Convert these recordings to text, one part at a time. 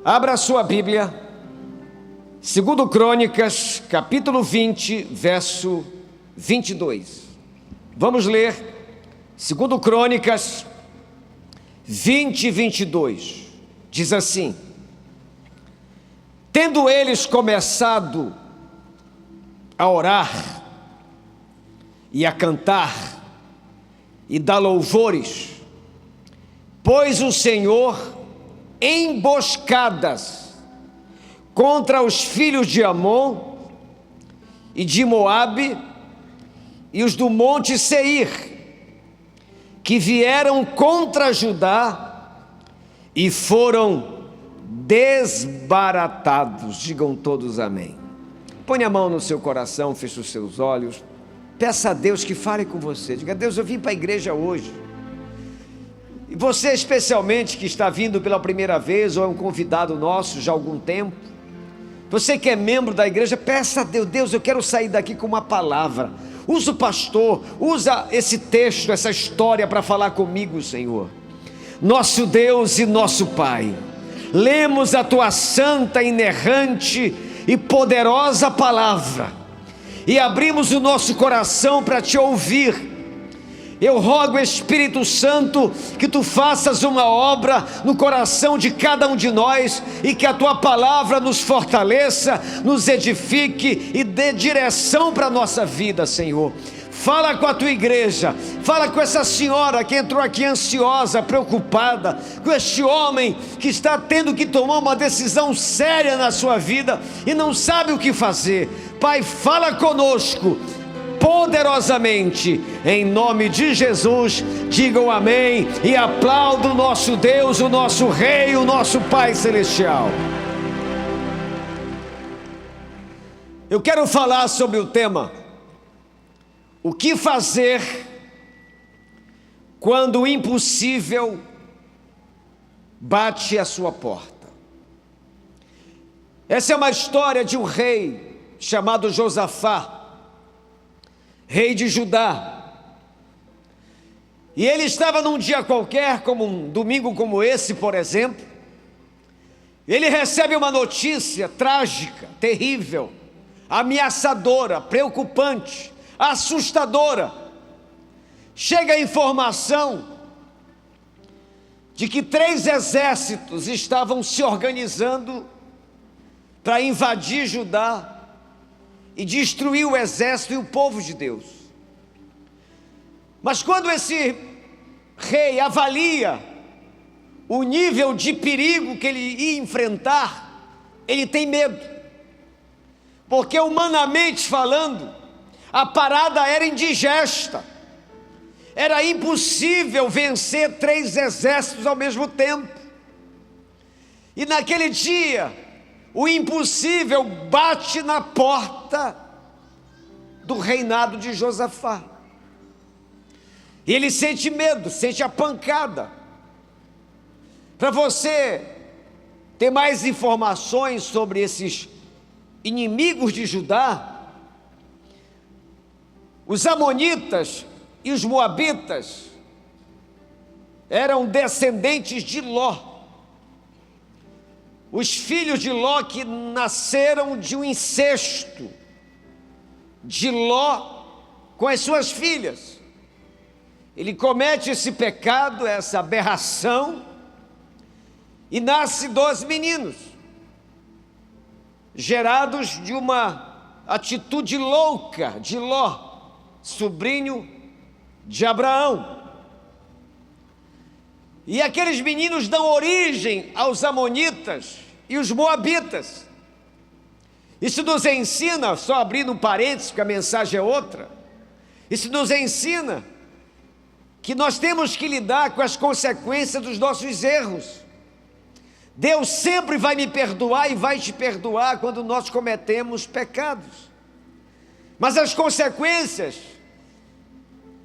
Abra a sua Bíblia, 2 Crônicas, capítulo 20, verso 22. Vamos ler 2 Crônicas 20, 22. Diz assim: tendo eles começado a orar e a cantar e dar louvores, pôs o Senhor emboscadas contra os filhos de Amon e de Moabe e os do monte Seir, que vieram contra Judá e foram desbaratados. Digam todos amém. Põe a mão no seu coração, feche os seus olhos, peça a Deus que fale com você. Diga: Deus, eu vim para a igreja hoje. E você especialmente que está vindo pela primeira vez ou é um convidado nosso já há algum tempo, você que é membro da igreja, peça a Deus: Deus, eu quero sair daqui com uma palavra. Usa o pastor, usa esse texto, essa história para falar comigo, Senhor. Nosso Deus e nosso Pai, lemos a Tua santa, inerrante e poderosa palavra e abrimos o nosso coração para Te ouvir. Eu rogo, Espírito Santo, que Tu faças uma obra no coração de cada um de nós e que a Tua palavra nos fortaleça, nos edifique e dê direção para a nossa vida, Senhor. Fala com a Tua igreja, fala com essa senhora que entrou aqui ansiosa, preocupada, com este homem que está tendo que tomar uma decisão séria na sua vida e não sabe o que fazer. Pai, fala conosco poderosamente, em nome de Jesus. Digam amém e aplaudam o nosso Deus, o nosso Rei, o nosso Pai Celestial. Eu quero falar sobre o tema: o que fazer quando o impossível bate à sua porta. Essa é uma história de um rei chamado Josafá, rei de Judá. E ele estava num dia qualquer, como um domingo como esse, por exemplo. Ele recebe uma notícia trágica, terrível, ameaçadora, preocupante, assustadora. Chega a informação de que 3 exércitos estavam se organizando para invadir Judá e destruir o exército e o povo de Deus. Mas quando esse rei avalia o nível de perigo que ele ia enfrentar, ele tem medo, porque humanamente falando, a parada era indigesta, era impossível vencer 3 exércitos ao mesmo tempo. E naquele dia, o impossível bate na porta do reinado de Josafá. E ele sente medo, sente a pancada. Para você ter mais informações sobre esses inimigos de Judá, os amonitas e os moabitas eram descendentes de Ló. Os filhos de Ló que nasceram de um incesto de Ló com as suas filhas. Ele comete esse pecado, essa aberração, e nasce 2 meninos, gerados de uma atitude louca de Ló, sobrinho de Abraão. E aqueles meninos dão origem aos amonitas e os moabitas. Isso nos ensina, só abrindo um parênteses, porque a mensagem é outra, isso nos ensina que nós temos que lidar com as consequências dos nossos erros. Deus sempre vai me perdoar e vai te perdoar quando nós cometemos pecados, mas as consequências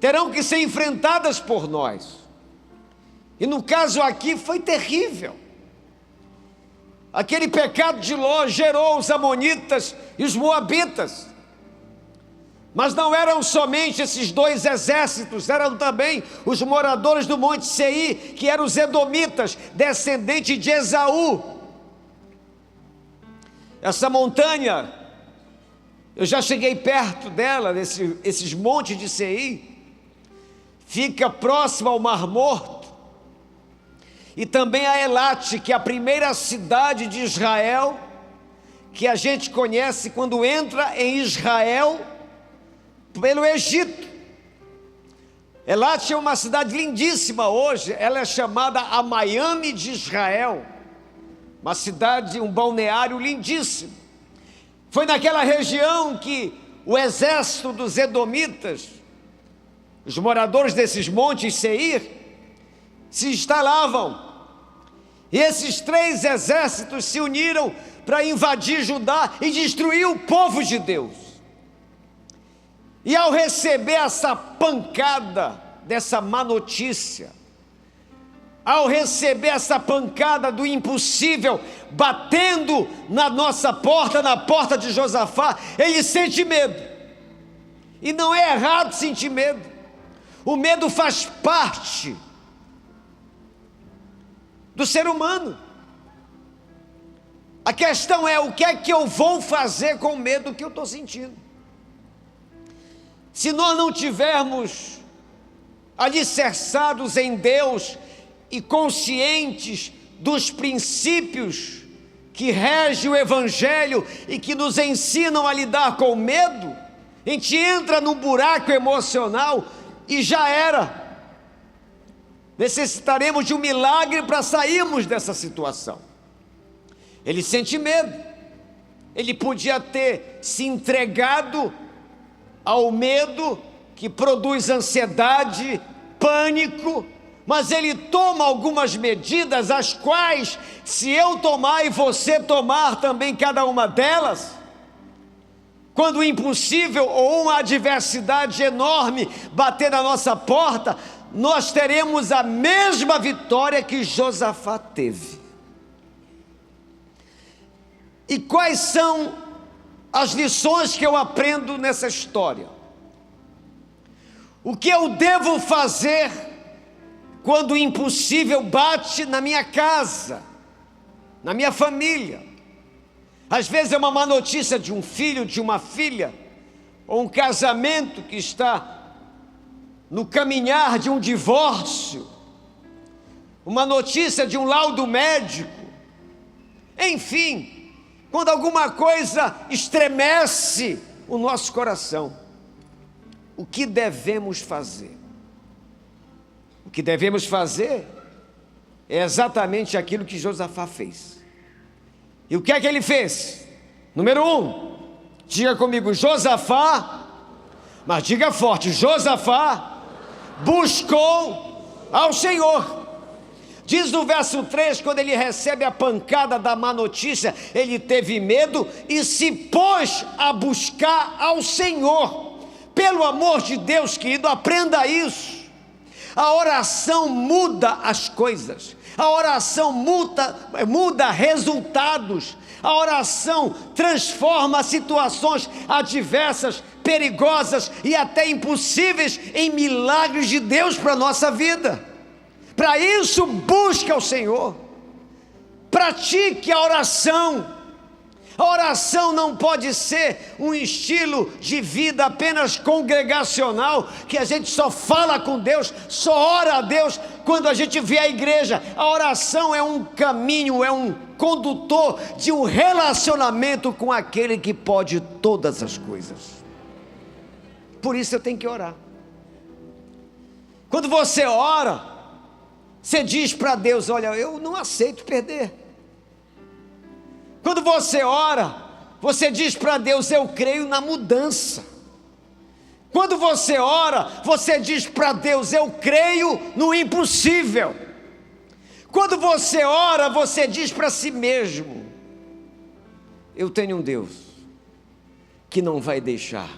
terão que ser enfrentadas por nós. E no caso aqui foi terrível. Aquele pecado de Ló gerou os amonitas e os moabitas. Mas não eram somente esses 2 exércitos, eram também os moradores do monte Seir, que eram os edomitas, descendentes de Esaú. Essa montanha, eu já cheguei perto dela, esses montes de Seir, fica próximo ao Mar Morto, e também a Elate, que é a primeira cidade de Israel, que a gente conhece quando entra em Israel pelo Egito. Elate é uma cidade lindíssima hoje, ela é chamada a Miami de Israel, uma cidade, um balneário lindíssimo. Foi naquela região que o exército dos edomitas, os moradores desses montes Seir, se instalavam. E esses 3 exércitos se uniram para invadir Judá e destruir o povo de Deus. E ao receber essa pancada dessa má notícia, ao receber essa pancada do impossível batendo na nossa porta, na porta de Josafá, ele sente medo. E não é errado sentir medo. O medo faz parte do ser humano. A questão é: o que é que eu vou fazer com o medo que eu estou sentindo? Se nós não tivermos alicerçados em Deus e conscientes dos princípios que regem o Evangelho e que nos ensinam a lidar com o medo, a gente entra num buraco emocional e já era. Necessitaremos de um milagre para sairmos dessa situação. Ele sente medo. Ele podia ter se entregado ao medo que produz ansiedade, pânico, mas ele toma algumas medidas, as quais, se eu tomar e você tomar também cada uma delas, quando o impossível ou uma adversidade enorme bater na nossa porta, nós teremos a mesma vitória que Josafá teve. E quais são as lições que eu aprendo nessa história? O que eu devo fazer quando o impossível bate na minha casa, na minha família? Às vezes é uma má notícia de um filho, de uma filha, ou um casamento que está no caminhar de um divórcio, uma notícia de um laudo médico, enfim, quando alguma coisa estremece o nosso coração, o que devemos fazer? O que devemos fazer é exatamente aquilo que Josafá fez. E o que é que ele fez? Número 1, diga comigo, Josafá, mas diga forte, Josafá buscou ao Senhor. Diz no verso 3, quando ele recebe a pancada da má notícia, ele teve medo e se pôs a buscar ao Senhor. Pelo amor de Deus, querido, aprenda isso. A oração muda as coisas, a oração muda resultados, a oração transforma situações adversas, perigosas e até impossíveis em milagres de Deus para a nossa vida. Para isso, busque ao Senhor, pratique a oração. A oração não pode ser um estilo de vida apenas congregacional, que a gente só fala com Deus, só ora a Deus quando a gente vê a igreja. A oração é um caminho, é um condutor de um relacionamento com aquele que pode todas as coisas. Por isso eu tenho que orar. Quando você ora, você diz para Deus: olha, eu não aceito perder. Quando você ora, você diz para Deus: eu creio na mudança. Quando você ora, você diz para Deus: eu creio no impossível. Quando você ora, você diz para si mesmo: eu tenho um Deus que não vai deixar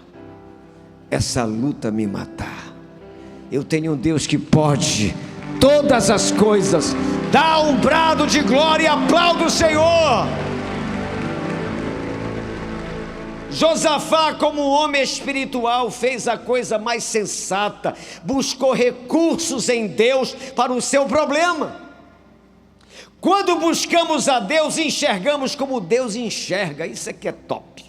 essa luta me matar. Eu tenho um Deus que pode todas as coisas. Dá um brado de glória e aplauda o Senhor. Josafá, como um homem espiritual, fez a coisa mais sensata, buscou recursos em Deus para o seu problema. Quando buscamos a Deus, enxergamos como Deus enxerga. Isso é que é top.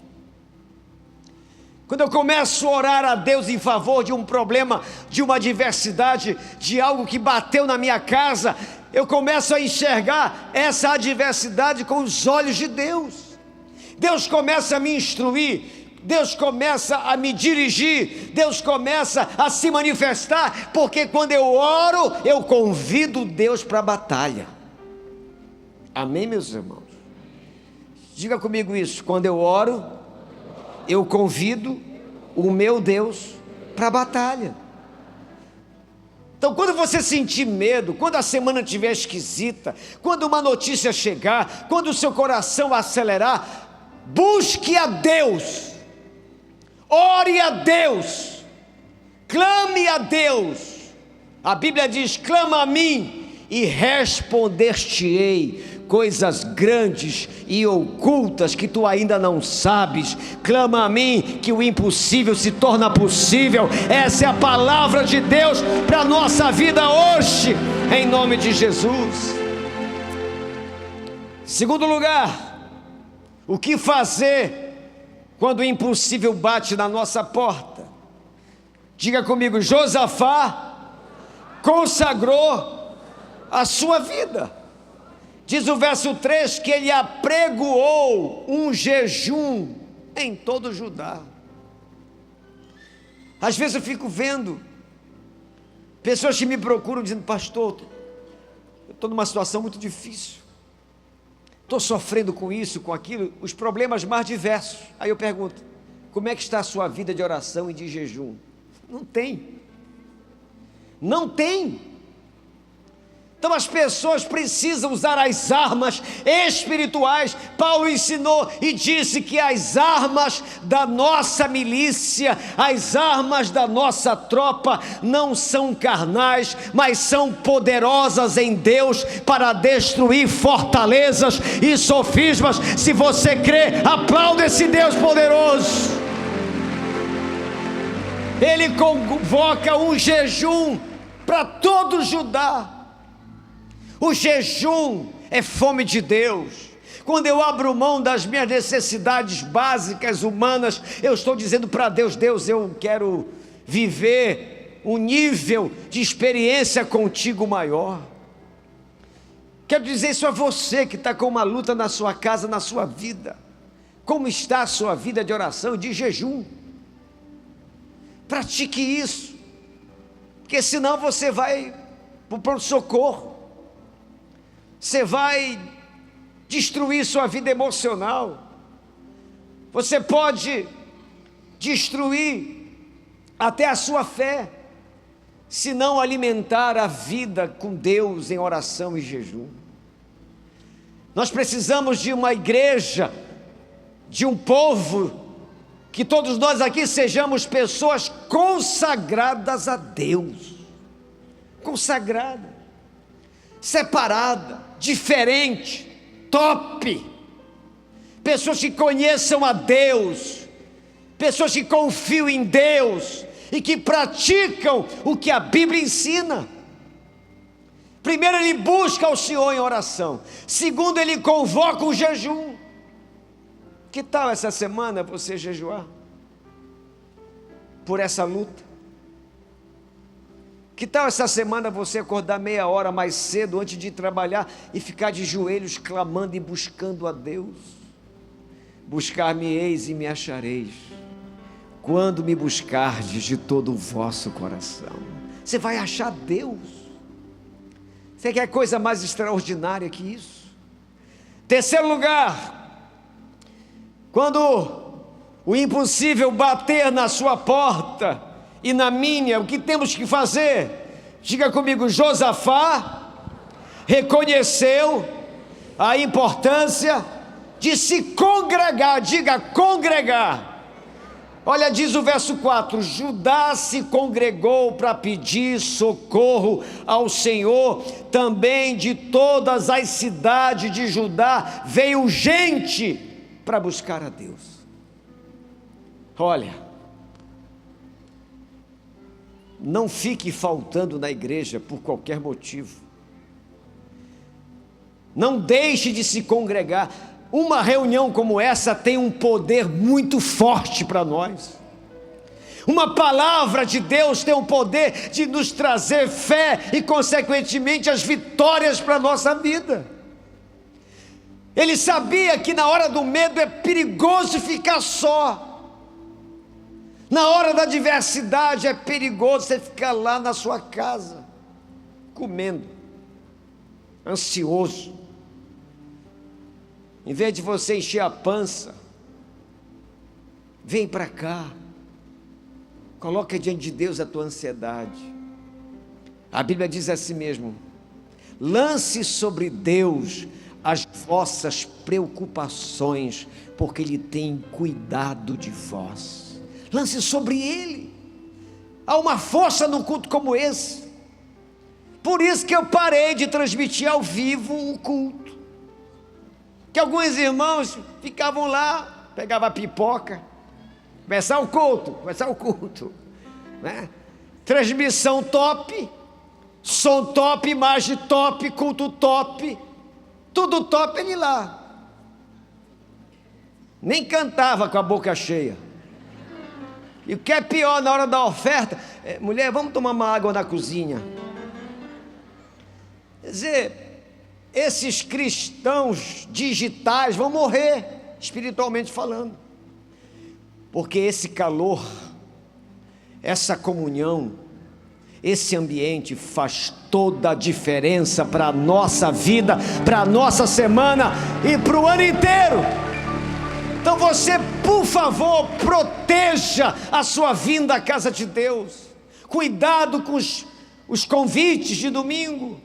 Quando eu começo a orar a Deus em favor de um problema, de uma adversidade, de algo que bateu na minha casa, eu começo a enxergar essa adversidade com os olhos de Deus. Deus começa a me instruir, Deus começa a me dirigir, Deus começa a se manifestar, porque quando eu oro, eu convido Deus para a batalha. Amém, meus irmãos? Diga comigo isso: quando eu oro, eu convido o meu Deus para a batalha. Então, quando você sentir medo, quando a semana estiver esquisita, quando uma notícia chegar, quando o seu coração acelerar, busque a Deus, ore a Deus, clame a Deus. A Bíblia diz: clama a mim e responder-te-ei coisas grandes e ocultas que tu ainda não sabes. Clama a mim que o impossível se torna possível. Essa é a palavra de Deus para a nossa vida hoje, em nome de Jesus. Segundo lugar, o que fazer quando o impossível bate na nossa porta? Diga comigo: Josafá consagrou a sua vida. Diz o verso 3 que ele apregoou um jejum em todo Judá. Às vezes eu fico vendo pessoas que me procuram dizendo: pastor, eu estou numa situação muito difícil, estou sofrendo com isso, com aquilo, os problemas mais diversos. Aí eu pergunto: como é que está a sua vida de oração e de jejum? Não tem. Não tem. Então as pessoas precisam usar as armas espirituais. Paulo ensinou e disse que as armas da nossa milícia, as armas da nossa tropa não são carnais, mas são poderosas em Deus para destruir fortalezas e sofismas. Se você crê, aplauda esse Deus poderoso. Ele convoca um jejum para todo Judá. O jejum é fome de Deus. Quando eu abro mão das minhas necessidades básicas humanas, eu estou dizendo para Deus: Deus, eu quero viver um nível de experiência contigo maior. Quero dizer isso a você que está com uma luta na sua casa, na sua vida. Como está a sua vida de oração e de jejum? Pratique isso, porque senão você vai para o pronto-socorro. Você vai destruir sua vida emocional. Você pode destruir até a sua fé, se não alimentar a vida com Deus em oração e jejum. Nós precisamos de uma igreja, de um povo, que todos nós aqui sejamos pessoas consagradas a Deus. Consagrada, separada, diferente, top. Pessoas que conheçam a Deus, pessoas que confiam em Deus e que praticam o que a Bíblia ensina. Primeiro, ele busca o Senhor em oração. Segundo, ele convoca o jejum. Que tal essa semana você jejuar por essa luta? Que tal essa semana você acordar meia hora mais cedo antes de ir trabalhar e ficar de joelhos clamando e buscando a Deus? Buscar-me-eis e me achareis, quando me buscardes de todo o vosso coração. Você vai achar Deus. Você quer coisa mais extraordinária que isso? Terceiro lugar, quando o impossível bater na sua porta e na minha, o que temos que fazer? Diga comigo: Josafá reconheceu a importância de se congregar. Diga: congregar. Olha, diz o verso 4: Judá se congregou para pedir socorro ao Senhor, também de todas as cidades de Judá veio gente para buscar a Deus. Olha, não fique faltando na igreja por qualquer motivo. Não deixe de se congregar. Uma reunião como essa tem um poder muito forte para nós. Uma palavra de Deus tem o poder de nos trazer fé e, consequentemente, as vitórias para a nossa vida. Ele sabia que na hora do medo é perigoso ficar só. Na hora da adversidade é perigoso você ficar lá na sua casa, comendo, ansioso. Em vez de você encher a pança, vem para cá, coloca diante de Deus a tua ansiedade. A Bíblia diz assim mesmo: lance sobre Deus as vossas preocupações, porque Ele tem cuidado de vós. Lance sobre Ele. Há uma força no culto como esse. Por isso que eu parei de transmitir ao vivo o culto. Que alguns irmãos ficavam lá, pegavam a pipoca, começar o culto, né? Transmissão top, som top, imagem top, culto top, tudo top, ele lá. Nem cantava com a boca cheia. E o que é pior, na hora da oferta, mulher, vamos tomar uma água na cozinha. Quer dizer, esses cristãos digitais vão morrer, espiritualmente falando, porque esse calor, essa comunhão, esse ambiente faz toda a diferença para a nossa vida, para a nossa semana e para o ano inteiro. Então você, por favor, proteja a sua vinda à casa de Deus. Cuidado com os convites de domingo.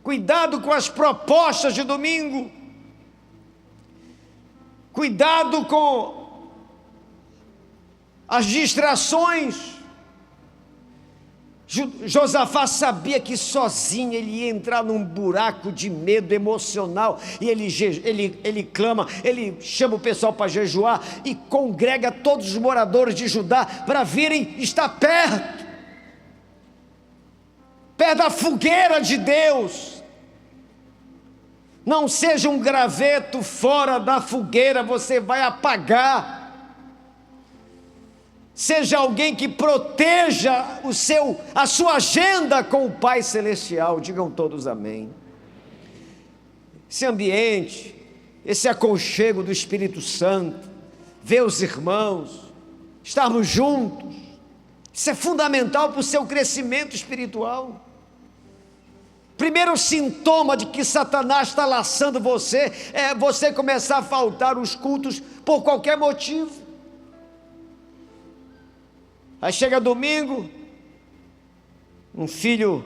Cuidado com as propostas de domingo. Cuidado com as distrações. Josafá sabia que sozinho ele ia entrar num buraco de medo emocional, e ele clama, ele chama o pessoal para jejuar, e congrega todos os moradores de Judá para virem estar perto da fogueira de Deus. Não seja um graveto fora da fogueira, você vai apagar. Seja alguém que proteja a sua agenda com o Pai Celestial. Digam todos amém. Esse ambiente, esse aconchego do Espírito Santo, ver os irmãos, estarmos juntos, isso é fundamental para o seu crescimento espiritual. Primeiro sintoma de que Satanás está laçando você é você começar a faltar os cultos por qualquer motivo. Aí chega domingo, um filho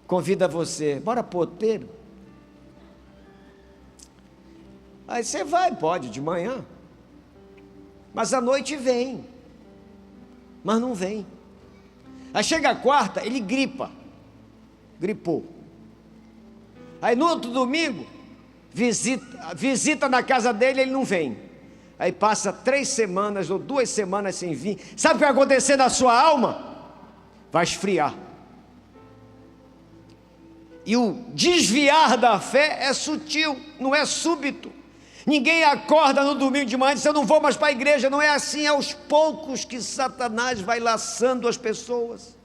convida você, bora pro outeiro. Aí você vai, pode, de manhã, mas à noite vem, mas não vem. Aí chega a quarta, ele gripou. Aí no outro domingo, visita na casa dele, ele não vem. Aí passa 3 semanas ou 2 semanas sem vir. Sabe o que vai acontecer na sua alma? Vai esfriar. E o desviar da fé é sutil, não é súbito. Ninguém acorda no domingo de manhã e diz, eu não vou mais para a igreja. Não é assim, é aos poucos que Satanás vai laçando as pessoas.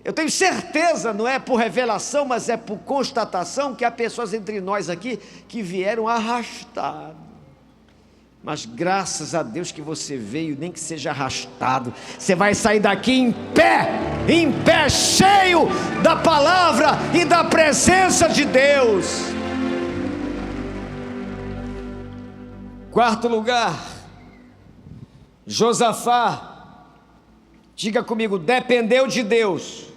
Eu tenho certeza, não é por revelação, mas é por constatação, que há pessoas entre nós aqui que vieram arrastadas. Mas graças a Deus que você veio, nem que seja arrastado, você vai sair daqui em pé, cheio da palavra e da presença de Deus. Quarto lugar, Josafá, diga comigo, dependeu de Deus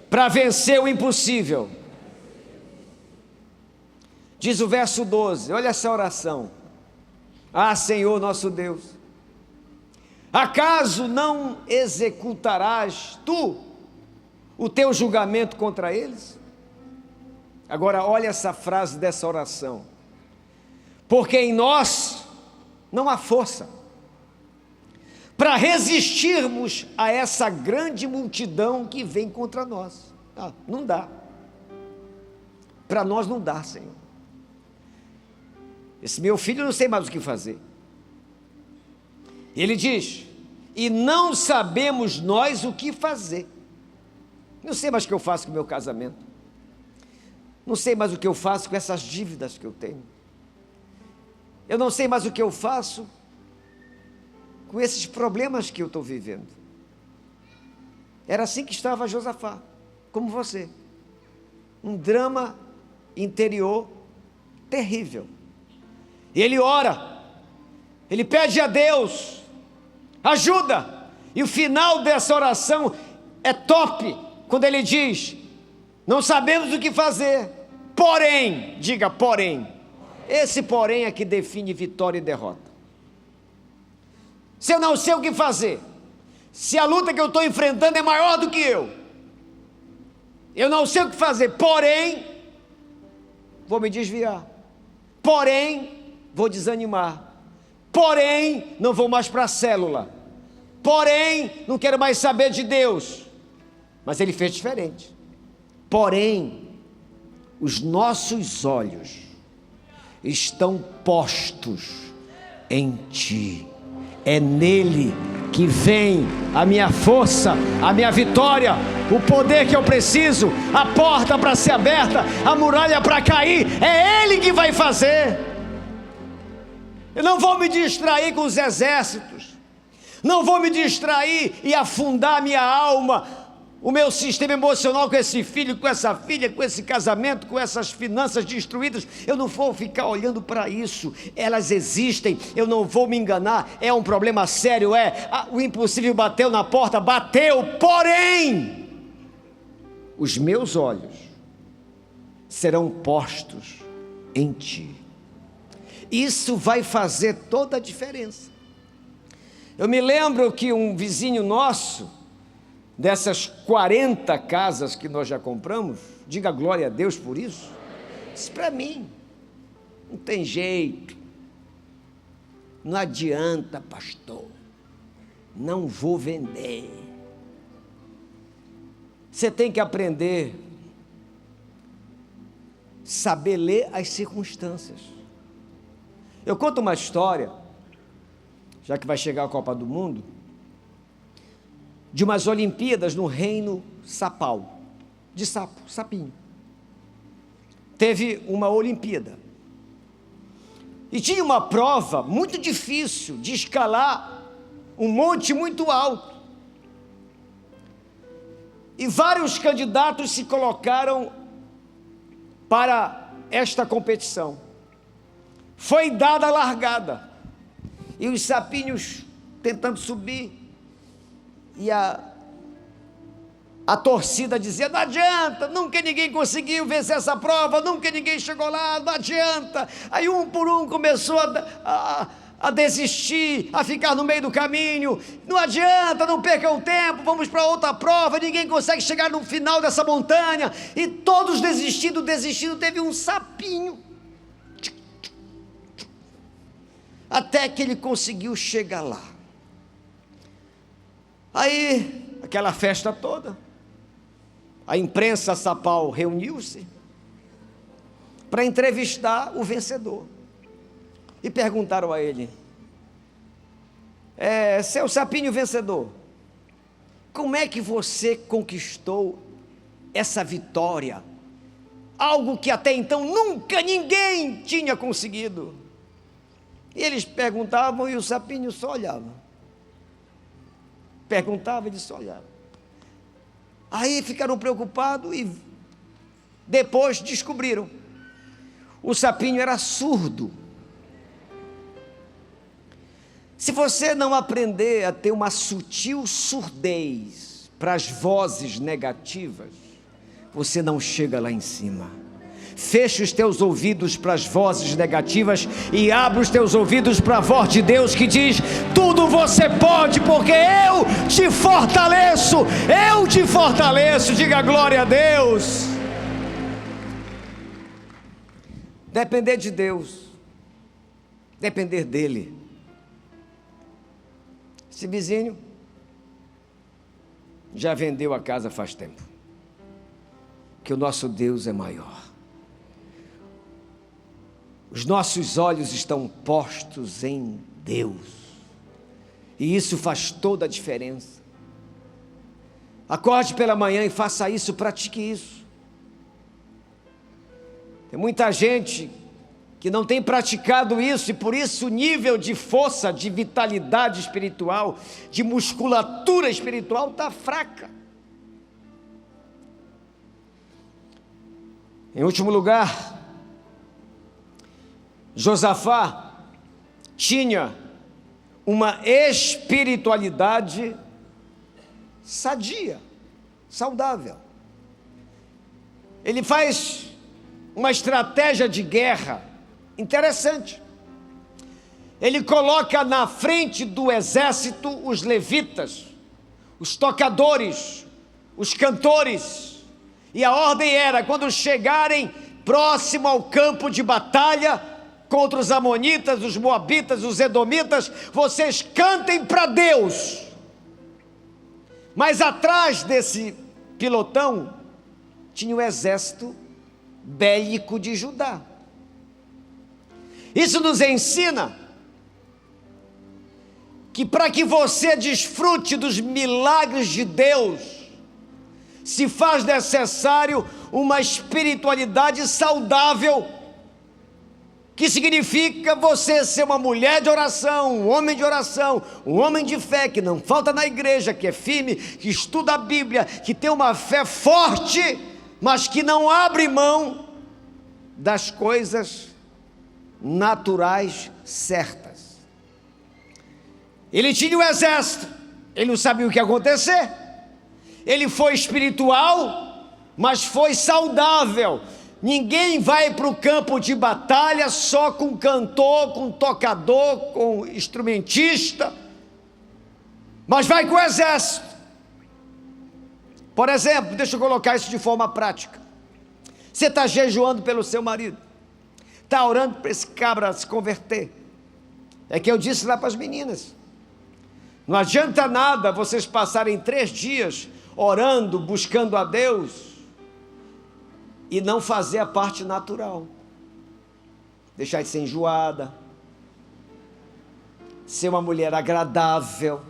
para vencer o impossível. Diz o verso 12, olha essa oração. Ah, Senhor nosso Deus, acaso não executarás tu o teu julgamento contra eles? Agora olha essa frase dessa oração. Porque em nós não há força, para resistirmos a essa grande multidão que vem contra nós. Não dá. Para nós não dá, Senhor. Esse meu filho, eu não sei mais o que fazer. Ele diz: e não sabemos nós o que fazer. Não sei mais o que eu faço com o meu casamento. Não sei mais o que eu faço com essas dívidas que eu tenho. Eu não sei mais o que eu faço com esses problemas que eu estou vivendo. Era assim que estava Josafá, como você. Um drama interior terrível. E ele ora, ele pede a Deus ajuda, e o final dessa oração é top, quando ele diz: não sabemos o que fazer, porém, diga porém, esse porém é que define vitória e derrota. Se eu não sei o que fazer, se a luta que eu estou enfrentando é maior do que eu não sei o que fazer, porém, vou me desviar, porém, vou desanimar, porém, não vou mais para a célula, porém, não quero mais saber de Deus. Mas ele fez diferente. Porém, os nossos olhos estão postos em ti. É nele que vem a minha força, a minha vitória, o poder que eu preciso, a porta para ser aberta, a muralha para cair. É ele que vai fazer. Eu não vou me distrair com os exércitos, não vou me distrair e afundar minha alma, o meu sistema emocional com esse filho, com essa filha, com esse casamento, com essas finanças destruídas. Eu não vou ficar olhando para isso. Elas existem, eu não vou me enganar. É um problema sério, o impossível bateu na porta, bateu, porém, os meus olhos serão postos em ti. Isso vai fazer toda a diferença. Eu me lembro que um vizinho nosso, dessas 40 casas que nós já compramos, diga glória a Deus por isso, disse para mim: não tem jeito, não adianta, pastor, não vou vender. Você tem que aprender, saber ler as circunstâncias. Eu conto uma história, já que vai chegar a Copa do Mundo, de umas Olimpíadas no reino Sapau, de sapinho. Teve uma Olimpíada, e tinha uma prova muito difícil de escalar um monte muito alto, e vários candidatos se colocaram para esta competição. Foi dada a largada, e os sapinhos tentando subir, e a torcida dizia: não adianta, nunca ninguém conseguiu vencer essa prova, nunca ninguém chegou lá, não adianta. Aí um por um começou a desistir, a ficar no meio do caminho. Não adianta, não percam tempo, vamos para outra prova, ninguém consegue chegar no final dessa montanha. E todos desistindo, teve um sapinho, até que ele conseguiu chegar lá. Aí, aquela festa toda, a imprensa Sapau reuniu-se para entrevistar o vencedor, e perguntaram a ele: seu sapinho vencedor, como é que você conquistou essa vitória? Algo que até então nunca ninguém tinha conseguido. E eles perguntavam, e o sapinho só olhava. Perguntava e ele só olhava. Aí ficaram preocupados e depois descobriram: o sapinho era surdo. Se você não aprender a ter uma sutil surdez para as vozes negativas, você não chega lá em cima. Fecha os teus ouvidos para as vozes negativas e abre os teus ouvidos para a voz de Deus que diz: tudo você pode, porque eu te fortaleço, diga glória a Deus. Depender de Deus, depender dEle. Esse vizinho já vendeu a casa faz tempo. Que o nosso Deus é maior. Os nossos olhos estão postos em Deus. E isso faz toda a diferença. Acorde pela manhã e faça isso, pratique isso. Tem muita gente que não tem praticado isso, e por isso o nível de força, de vitalidade espiritual, de musculatura espiritual está fraca. Em último lugar, Josafá tinha uma espiritualidade sadia, saudável. Ele faz uma estratégia de guerra interessante. Ele coloca na frente do exército os levitas, os tocadores, os cantores, e a ordem era: quando chegarem próximo ao campo de batalha contra os amonitas, os moabitas, os edomitas, vocês cantem para Deus. Mas atrás desse pilotão tinha o exército bélico de Judá. Isso nos ensina que para que você desfrute dos milagres de Deus, se faz necessário uma espiritualidade saudável, que significa você ser uma mulher de oração, um homem de oração, um homem de fé, que não falta na igreja, que é firme, que estuda a Bíblia, que tem uma fé forte, mas que não abre mão das coisas naturais certas. Ele tinha o exército, ele não sabia o que ia acontecer, ele foi espiritual, mas foi saudável. Ninguém vai para o campo de batalha só com cantor, com tocador, com instrumentista, mas vai com o exército. Por exemplo, deixa eu colocar isso de forma prática. Você está jejuando pelo seu marido, está orando para esse cabra se converter. É que eu disse lá para as meninas: não adianta nada vocês passarem 3 dias orando, buscando a Deus, e não fazer a parte natural. Deixar de ser enjoada, ser uma mulher agradável,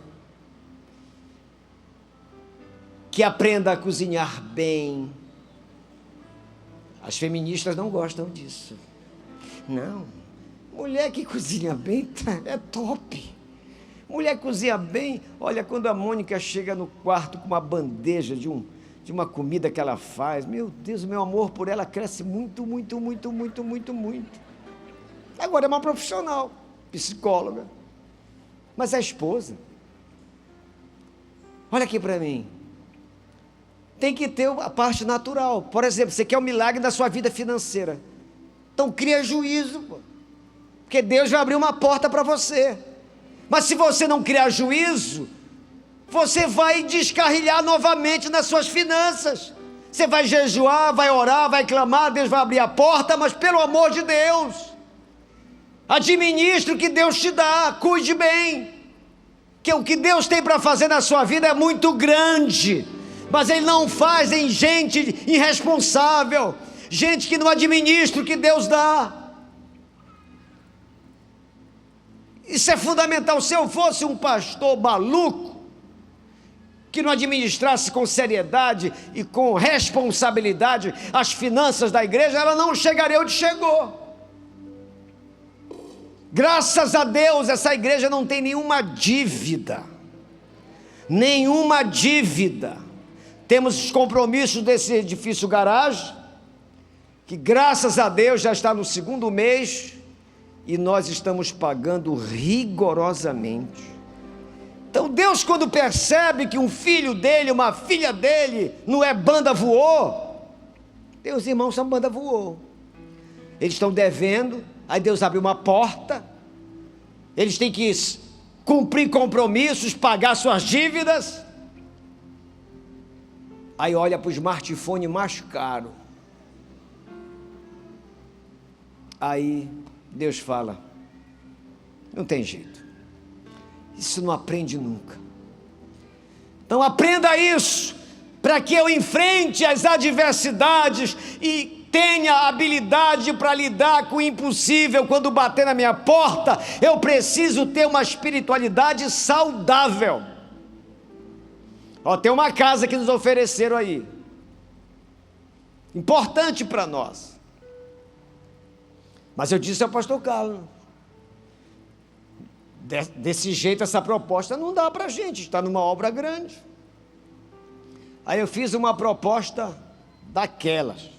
que aprenda a cozinhar bem. As feministas não gostam disso. Não, mulher que cozinha bem é top. Mulher que cozinha bem, olha, quando a Mônica chega no quarto com uma bandeja de uma comida que ela faz, meu Deus, o meu amor por ela cresce muito, muito, muito, muito, muito, muito. Agora é uma profissional, psicóloga, mas é esposa. Olha aqui para mim, tem que ter a parte natural. Por exemplo, você quer um milagre na sua vida financeira, então cria juízo, porque Deus vai abrir uma porta para você. Mas se você não criar juízo, você vai descarrilhar novamente nas suas finanças. Você vai jejuar, vai orar, vai clamar, Deus vai abrir a porta, mas pelo amor de Deus, administre o que Deus te dá, cuide bem, que o que Deus tem para fazer na sua vida é muito grande, mas Ele não faz em gente irresponsável, gente que não administra o que Deus dá. Isso é fundamental. Se eu fosse um pastor maluco, que não administrasse com seriedade e com responsabilidade as finanças da igreja, ela não chegaria onde chegou. Graças a Deus, essa igreja não tem nenhuma dívida. Nenhuma dívida. Temos os compromissos desse edifício garagem, que graças a Deus já está no 2º mês, e nós estamos pagando rigorosamente. Então Deus, quando percebe que um filho dele, uma filha dele, não é banda voou, teus irmãos são banda voou, eles estão devendo, aí Deus abre uma porta, eles têm que cumprir compromissos, pagar suas dívidas, aí olha para o smartphone mais caro, aí Deus fala: não tem jeito, Isso não aprende nunca. Então aprenda isso, para que eu enfrente as adversidades e tenha habilidade para lidar com o impossível. Quando bater na minha porta, eu preciso ter uma espiritualidade saudável. Tem uma casa que nos ofereceram aí, importante para nós, mas eu disse ao pastor Carlos, desse jeito essa proposta não dá para a gente, está numa obra grande. Aí eu fiz uma proposta daquelas,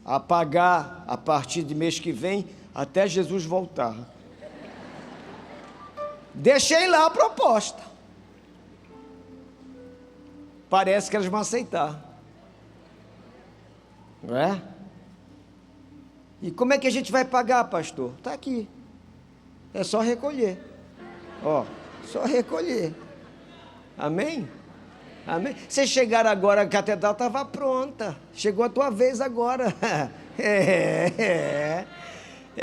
a pagar a partir de mês que vem, até Jesus voltar. Deixei lá a proposta, parece que elas vão aceitar, não é? E como é que a gente vai pagar, pastor? Está aqui, é só recolher, só recolher, amém? Amém? Vocês chegaram agora, a catedral estava pronta, chegou a tua vez agora. É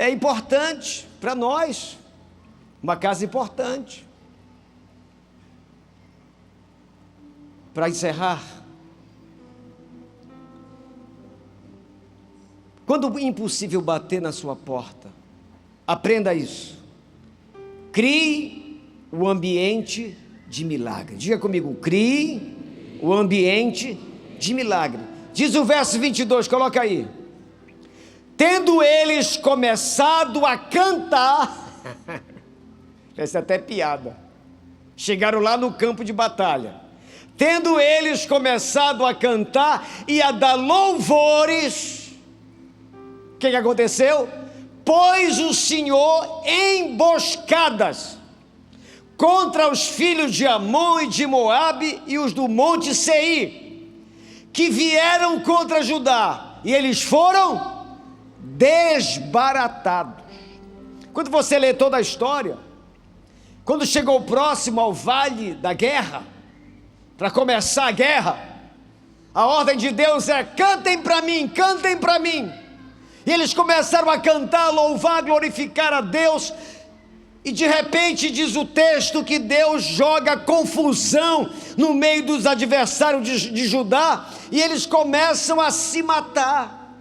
importante para nós, uma casa importante. Para encerrar, quando o impossível bater na sua porta, aprenda isso, crie o ambiente de milagre. Diga comigo, crie o ambiente de milagre. Diz o verso 22, coloca aí. Tendo eles começado a cantar, essa é até piada, chegaram lá no campo de batalha, tendo eles começado a cantar e a dar louvores, o que aconteceu? Pôs o Senhor emboscadas contra os filhos de Amon e de Moabe e os do monte Seir, que vieram contra Judá, e eles foram desbaratados. Quando você lê toda a história, quando chegou próximo ao vale da guerra, para começar a guerra, a ordem de Deus é: cantem para mim, cantem para mim. E eles começaram a cantar, louvar, glorificar a Deus. E de repente diz o texto que Deus joga confusão no meio dos adversários de Judá, e eles começam a se matar.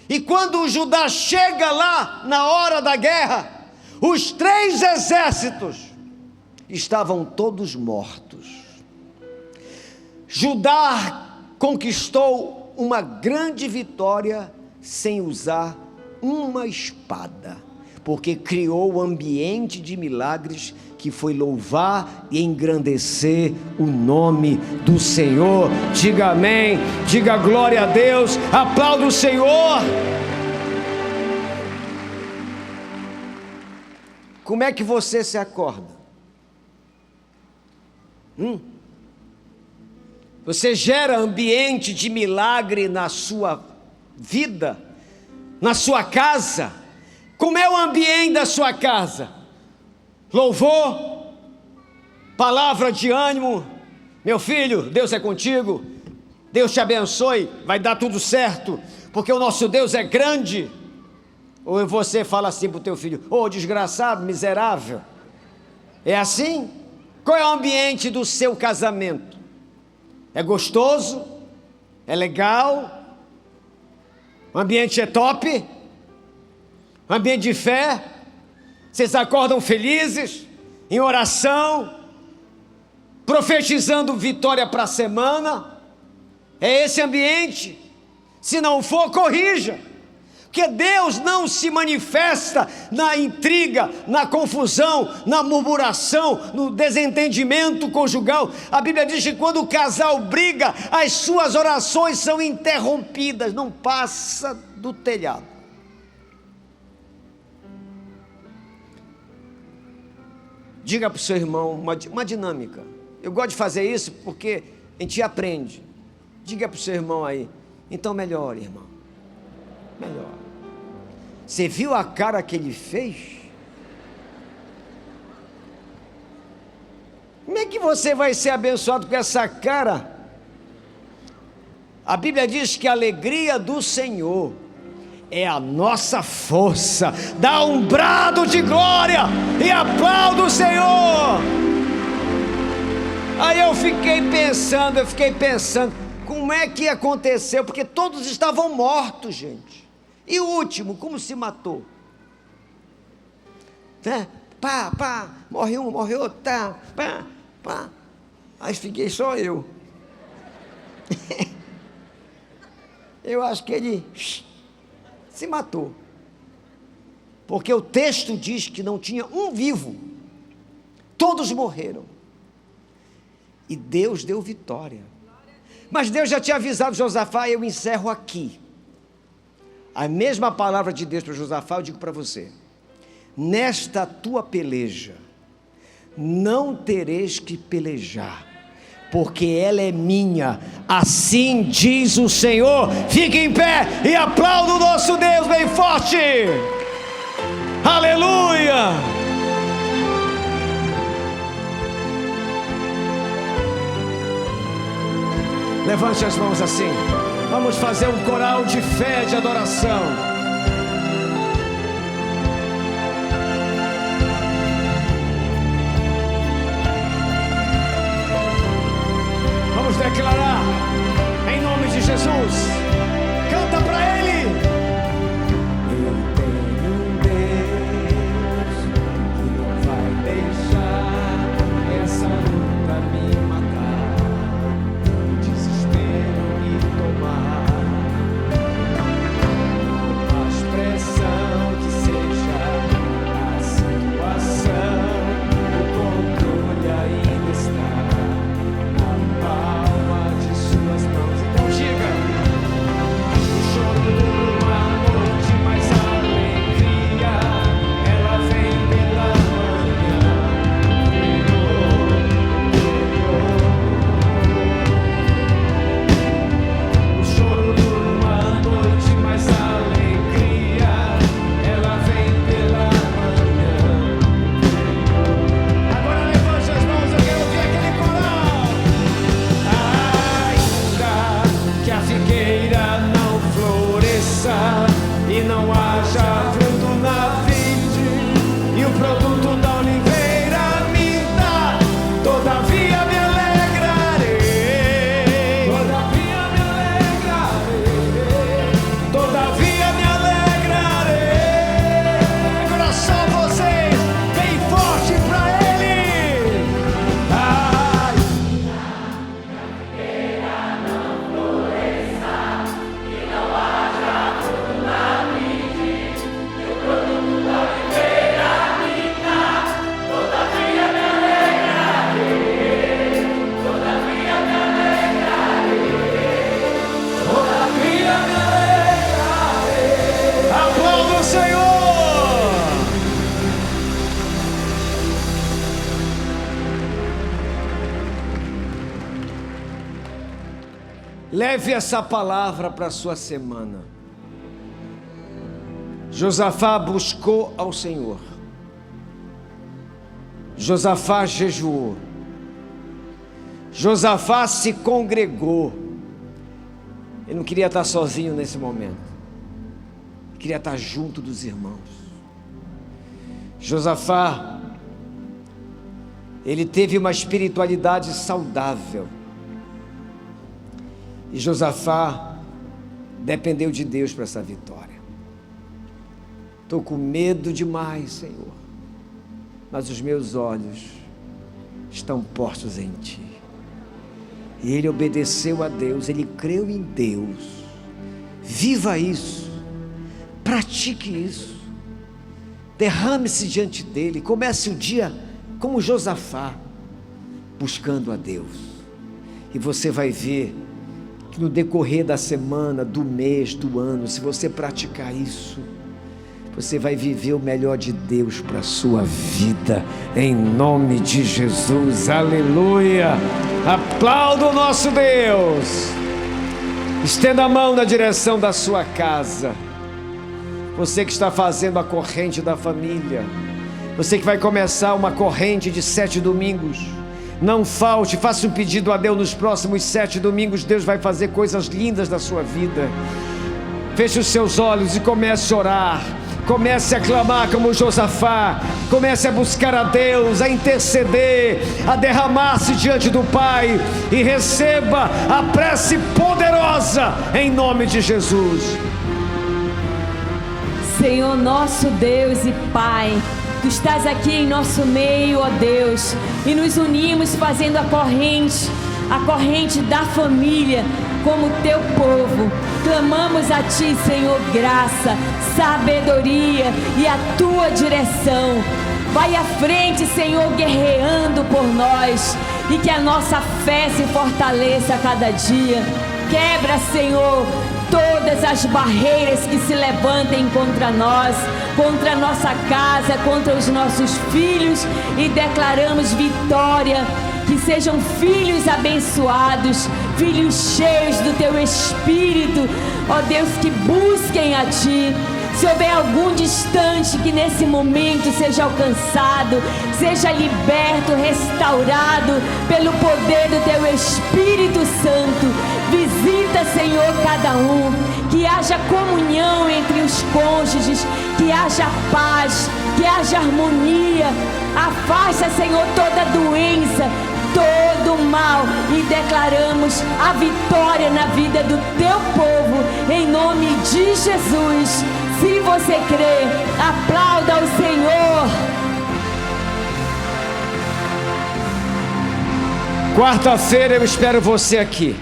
E quando o Judá chega lá na hora da guerra, os 3 exércitos estavam todos mortos. Judá conquistou uma grande vitória sem usar uma espada, porque criou o ambiente de milagres, que foi louvar e engrandecer o nome do Senhor. Diga amém, diga glória a Deus, aplauda o Senhor. Como é que você se acorda? Você gera ambiente de milagre na sua vida, na sua casa? Como é o ambiente da sua casa? Louvor, palavra de ânimo, meu filho, Deus é contigo, Deus te abençoe, vai dar tudo certo, porque o nosso Deus é grande. Ou você fala assim para o teu filho: ô desgraçado, miserável. É assim? Qual é o ambiente do seu casamento? É gostoso? É legal? O ambiente é top? Ambiente de fé? Vocês acordam felizes, em oração, profetizando vitória para a semana? É esse ambiente? Se não for, corrija, porque Deus não se manifesta na intriga, na confusão, na murmuração, no desentendimento conjugal. A Bíblia diz que quando o casal briga, as suas orações são interrompidas, não passa do telhado. Diga para o seu irmão uma dinâmica. Eu gosto de fazer isso porque a gente aprende. Diga para o seu irmão aí: então melhore, irmão, melhore. Você viu a cara que ele fez? Como é que você vai ser abençoado com essa cara? A Bíblia diz que a alegria do Senhor é a nossa força. Dá um brado de glória e aplauda o Senhor. Aí eu fiquei pensando, como é que aconteceu? Porque todos estavam mortos, gente. E o último, como se matou? Né? Pá, morre um, morre outro, tá, pá. Aí fiquei só eu. Eu acho que ele se matou. Porque o texto diz que não tinha um vivo. Todos morreram. E Deus deu vitória. Mas Deus já tinha avisado Josafá, e eu encerro aqui. A mesma palavra de Deus para Josafá, eu digo para você: nesta tua peleja, não tereis que pelejar, porque ela é minha, assim diz o Senhor. Fique em pé e aplauda o nosso Deus bem forte. Aleluia! Levante as mãos assim. Vamos fazer um coral de fé, de adoração. Vamos declarar em nome de Jesus. Canta para Ele. Eu tenho um Deus que não vai deixar essa luta me matar, o desespero me tomar. Não faz pressão que seja a situação, o controle ainda está na palma de suas mãos. Então diga: o choro dura uma noite, mas a alegria ela vem pela manhã. O choro dura uma noite, mas a alegria ela vem pela manhã. Agora levante as mãos, eu quero ouvir aquele coral. Ainda que a figueira não floresça e não haja fruto na vide, e o produto da oliveira minta, todavia me alegrarei. Todavia me alegrarei. Todavia me alegrarei. Agora só vocês, bem forte pra Ele. Ai, todavia me alegrarei. Aplauda o Senhor. Leve essa palavra para a sua semana. Josafá buscou ao Senhor. Josafá jejuou. Josafá se congregou. Ele não queria estar sozinho nesse momento. Ele queria estar junto dos irmãos. Josafá, ele teve uma espiritualidade saudável. E Josafá dependeu de Deus para essa vitória. Estou com medo demais, Senhor, mas os meus olhos estão postos em Ti. E ele obedeceu a Deus, ele creu em Deus. Viva isso, pratique isso, derrame-se diante dele, comece o dia como Josafá, buscando a Deus. E você vai ver que no decorrer da semana, do mês, do ano, se você praticar isso, você vai viver o melhor de Deus para a sua vida, em nome de Jesus. Aleluia! Aplauda o nosso Deus. Estenda a mão na direção da sua casa. Você que está fazendo a corrente da família, você que vai começar uma corrente de 7 domingos, não falte, faça um pedido a Deus. Nos próximos 7 domingos Deus vai fazer coisas lindas na sua vida. Feche os seus olhos e comece a orar. Comece a clamar como Josafá. Comece a buscar a Deus, a interceder, a derramar-se diante do Pai. E receba a prece poderosa em nome de Jesus. Senhor nosso Deus e Pai, Tu estás aqui em nosso meio, ó Deus, e nos unimos fazendo a corrente da família, como Teu povo. Clamamos a Ti, Senhor, graça, sabedoria e a Tua direção. Vai à frente, Senhor, guerreando por nós, e que a nossa fé se fortaleça a cada dia. Quebra, Senhor, todas as barreiras que se levantem contra nós, contra a nossa casa, contra os nossos filhos, e declaramos vitória. Que sejam filhos abençoados, filhos cheios do Teu Espírito, ó Deus, que busquem a Ti. Se houver algum distante, que nesse momento seja alcançado, seja liberto, restaurado pelo poder do Teu Espírito Santo. Visita, Senhor, cada um, que haja comunhão entre os cônjuges, que haja paz, que haja harmonia. Afasta, Senhor, toda doença, todo o mal, e declaramos a vitória na vida do Teu povo, em nome de Jesus. Se você crê, aplauda o Senhor. Quarta-feira eu espero você aqui.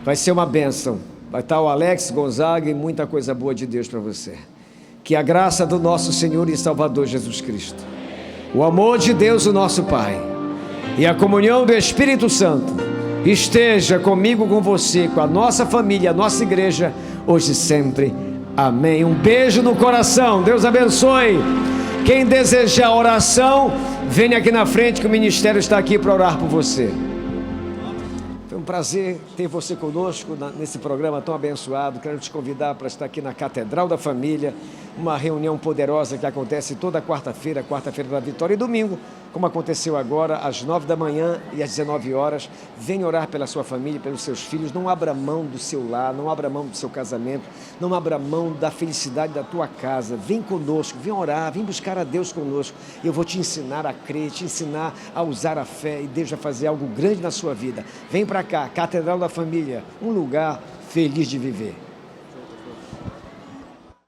Vai ser uma bênção. Vai estar o Alex Gonzaga e muita coisa boa de Deus para você. Que a graça do nosso Senhor e Salvador Jesus Cristo, o amor de Deus, o nosso Pai, e a comunhão do Espírito Santo esteja comigo, com você, com a nossa família, a nossa igreja, hoje e sempre. Amém. Um beijo no coração. Deus abençoe. Quem desejar oração, venha aqui na frente, que o ministério está aqui para orar por você. Foi um prazer ter você conosco nesse programa tão abençoado. Quero te convidar para estar aqui na Catedral da Família, uma reunião poderosa que acontece toda quarta-feira, quarta-feira da Vitória, e domingo, como aconteceu agora, às 9 da manhã e às 19 horas. Venha orar pela sua família, pelos seus filhos. Não abra mão do seu lar, não abra mão do seu casamento, não abra mão da felicidade da tua casa. Vem conosco, vem orar, vem buscar a Deus conosco. Eu vou te ensinar a crer, te ensinar a usar a fé, e Deus vai fazer algo grande na sua vida. Vem para cá, Catedral da Família, um lugar feliz de viver.